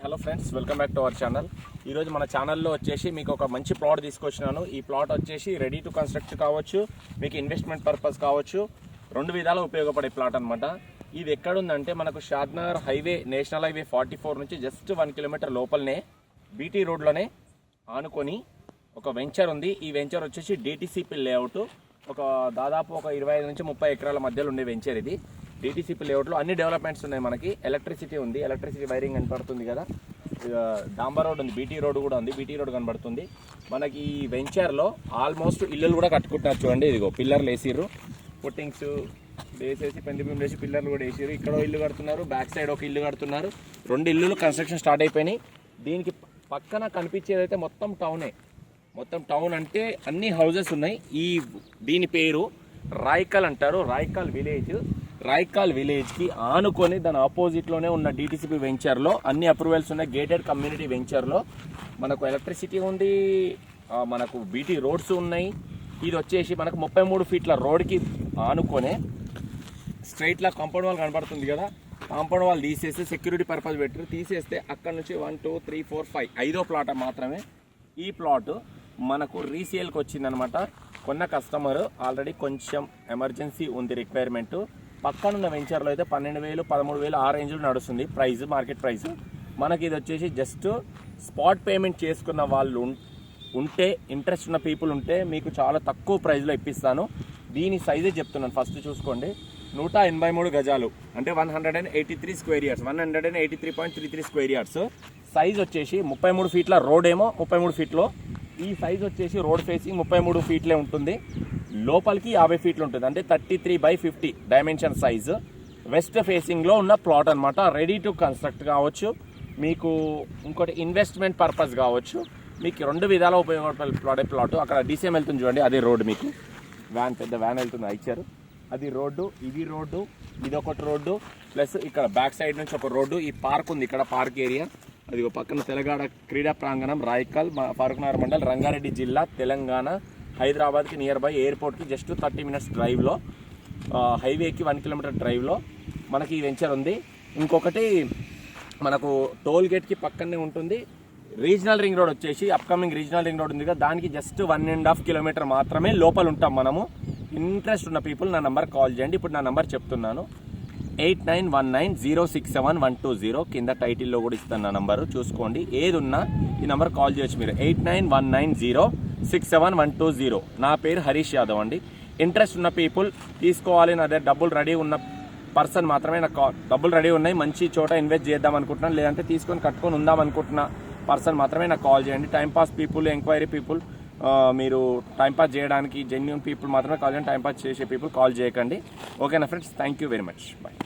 Hello friends, welcome back to our channel. ఈరోజు మన ఛానల్లో వచ్చేసి మీకు ఒక మంచి ప్లాట్ తీసుకొచ్చినాను. ఈ ప్లాట్ వచ్చేసి రెడీ టు కన్స్ట్రక్ట్ కావచ్చు, మీకు ఇన్వెస్ట్మెంట్ పర్పస్ కావచ్చు, రెండు విధాలు ఉపయోగపడే ప్లాట్ అనమాట. ఇది ఎక్కడుందంటే మనకు షాద్నగర్ హైవే, నేషనల్ హైవే 44 నుంచి జస్ట్ 1 కిలోమీటర్ లోపలనే బీటీ రోడ్లోనే ఆనుకొని ఒక వెంచర్ ఉంది. ఈ వెంచర్ వచ్చేసి డిటిసిపి లేఅవుట్. దాదాపు ఒక 25 నుంచి 30 ఎకరాల మధ్యలో ఉండే వెంచర్ ఇది. డిటిసిపి లేఅవుట్లో అన్ని డెవలప్మెంట్స్ ఉన్నాయి. మనకి ఎలక్ట్రిసిటీ ఉంది, ఎలక్ట్రిసిటీ వైరింగ్ కనపడుతుంది కదా, డాంబర్ రోడ్ ఉంది, బీటీ రోడ్ కూడా ఉంది, బీటీ రోడ్ కనబడుతుంది. మనకి ఈ వెంచర్లో ఆల్మోస్ట్ ఇల్లులు కూడా కట్టుకుంటున్నారు. చూడండి, ఇదిగో పిల్లర్లు వేసిర్రు, పుట్టింగ్స్ వేసేసి పెండి బిమ్ వేసి పిల్లర్లు కూడా వేసిర్రు. ఇక్కడ ఇల్లు కడుతున్నారు, బ్యాక్ సైడ్ ఒక ఇల్లు కడుతున్నారు. 2 ఇల్లులు కన్స్ట్రక్షన్ స్టార్ట్ అయిపోయినాయి. దీనికి పక్కన కనిపించేది అయితే మొత్తం టౌనే. మొత్తం టౌన్ అంటే అన్ని హౌజెస్ ఉన్నాయి. దీని పేరు రాయికల్ అంటారు, రాయికాల్ విలేజ్కి ఆనుకొని దాని ఆపోజిట్లోనే ఉన్న డిటిసిపి వెంచర్లో అన్ని అప్రూవల్స్ ఉన్నాయి. గేటెడ్ కమ్యూనిటీ వెంచర్లో మనకు ఎలక్ట్రిసిటీ ఉంది, మనకు బీటీ రోడ్స్ ఉన్నాయి. ఇది వచ్చేసి మనకు 33 ఫీట్ల రోడ్కి ఆనుకొనే స్ట్రైట్లా కాంపౌండ్ వాల్ కనబడుతుంది కదా, కాంపౌండ్ వాల్ తీసేసి సెక్యూరిటీ పర్పస్ పెట్టారు. తీసేస్తే అక్కడ నుంచి 1 2 3 4 5 5వ ప్లాట్ మాత్రమే. ఈ ప్లాట్ మనకు రీసేల్కి వచ్చిందనమాట. కొన్న కస్టమర్ ఆల్రెడీ కొంచెం ఎమర్జెన్సీ ఉంది రిక్వైర్మెంట్. పక్కనున్న వెంచర్లో అయితే 12,000 13,000 ఆ రేంజ్లో నడుస్తుంది ప్రైస్, మార్కెట్ ప్రైస్. మనకి ఇది వచ్చేసి జస్ట్ స్పాట్ పేమెంట్ చేసుకున్న వాళ్ళు ఉంటే, ఇంట్రెస్ట్ ఉన్న పీపుల్ ఉంటే మీకు చాలా తక్కువ ప్రైస్లో ఇప్పిస్తాను. దీని సైజే చెప్తున్నాను, ఫస్ట్ చూసుకోండి. 183 గజాలు అంటే 183 square yards, 183.33 square yards. Size వచ్చేసి 33 ఫీట్ల రోడ్ ఏమో 33 ఫీట్లో, ఈ సైజ్ వచ్చేసి రోడ్ ఫేసింగ్ 33 ఫీట్లే ఉంటుంది. లోపలికి 50 ఫీట్లు ఉంటుంది, అంటే 33/50 డైమెన్షన్ సైజు. వెస్ట్ ఫేసింగ్లో ఉన్న ప్లాట్ అనమాట. రెడీ టు కన్స్ట్రక్ట్ కావచ్చు, మీకు ఇంకోటి ఇన్వెస్ట్మెంట్ పర్పస్ కావచ్చు, మీకు 2 విధాల ఉపయోగపడే ప్లాట్. అక్కడ డీసీఎం వెళ్తుంది చూడండి, అదే రోడ్డు. మీకు పెద్ద వ్యాన్ వెళ్తుంది, ఇచ్చారు. అది రోడ్డు, ఇది రోడ్డు, ఇది ఒకటి రోడ్డు, ప్లస్ ఇక్కడ బ్యాక్ సైడ్ నుంచి ఒక రోడ్డు. ఈ పార్క్ ఉంది, ఇక్కడ పార్క్ ఏరియా. అది పక్కన తెలంగాణ క్రీడా ప్రాంగణం, రాయికల్, ఫరూక్నగర్ మండల్, రంగారెడ్డి జిల్లా, తెలంగాణ. హైదరాబాద్కి నియర్ బై, ఎయిర్పోర్ట్కి జస్ట్ 30 మినిట్స్ డ్రైవ్లో, హైవేకి 1 కిలోమీటర్ డ్రైవ్లో మనకి ఈ వెంచర్ ఉంది. ఇంకొకటి మనకు టోల్ గేట్కి పక్కనే ఉంటుంది. రీజనల్ రింగ్ రోడ్ వచ్చేసి అప్కమింగ్ రీజనల్ రింగ్ రోడ్ ఉంది కదా, దానికి జస్ట్ 1.5 కిలోమీటర్ మాత్రమే లోపల ఉంటాం మనము. ఇంట్రెస్ట్ ఉన్న పీపుల్ నా నెంబర్ కాల్ చేయండి. ఇప్పుడు నా నెంబర్ చెప్తున్నాను, 8919067120. కింద టైటిల్లో కూడా ఇస్తాను నా నంబరు, చూసుకోండి. ఏది ఉన్నా ఈ నెంబర్ కాల్ చేయొచ్చు మీరు, 8919067120. నా పేరు హరీష్ యాదవ్ అండి. ఇంట్రెస్ట్ ఉన్న పీపుల్ తీసుకోవాలి, నా దగ్గర డబ్బులు రెడీ ఉన్న పర్సన్ మాత్రమే నాకు డబ్బులు రెడీ ఉన్నాయి, మంచి చోట ఇన్వెస్ట్ చేద్దాం అనుకుంటున్నాను, లేదంటే తీసుకొని కట్టుకొని ఉందాం అనుకుంటున్న పర్సన్ మాత్రమే నాకు కాల్ చేయండి. టైంపాస్ పీపుల్, ఎంక్వైరీ పీపుల్, మీరు టైంపాస్ చేయడానికి జెన్యూన్ పీపుల్ మాత్రమే కాల్ చేయండి. టైంపాస్ చేసే పీపుల్ కాల్ చేయకండి. ఓకేనా friends, thank you very much, bye.